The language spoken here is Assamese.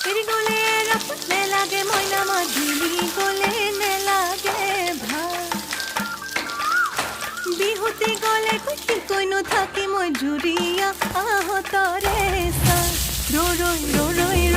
এৰি গ'লে ৰাপত নেলাগে মইনা মাধুৰী গ'লে নেলাগে ভাল বিহুতি গ'লে কৈনো থাকি মই জুৰিয়া আহতৰে চা ৰৈ